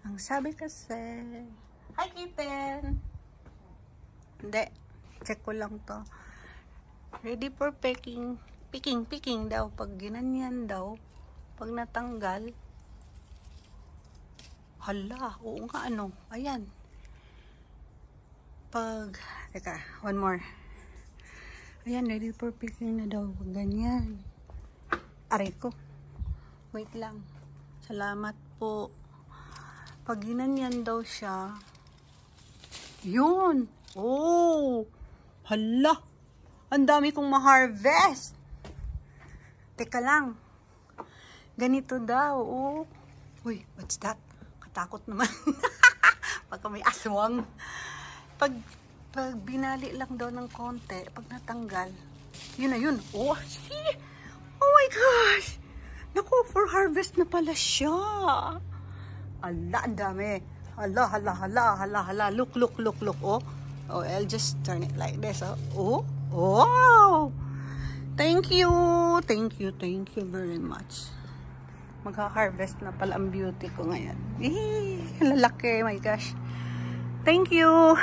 Ang sabi kasi, hi kitten! Hindi, check ko lang to. Ready for picking. Picking daw. Pag ginanyan daw, pag natanggal, hala, oo nga ano, ayan. Pag, teka, one more. Ayan, ready for picking na daw. Pag ganyan. Aray ko. Wait lang. Salamat po. Pag ginanyan daw siya, yun. Oh, hala. Ang dami kong ma-harvest. Teka lang. Ganito daw. Oh. Uy, what's that? Katakot naman. Pagka may aswang. Pag binali lang daw ng konti, pag natanggal, yun na yun. Oh, see? Oh my gosh. Naku, for harvest na pala siya. Ala, ang dami. Hala. Look. Oh, I'll just turn it like this. Oh, wow. Thank you very much. Magha-harvest na pala ang beauty ko ngayon. Lalaki, my gosh. Thank you.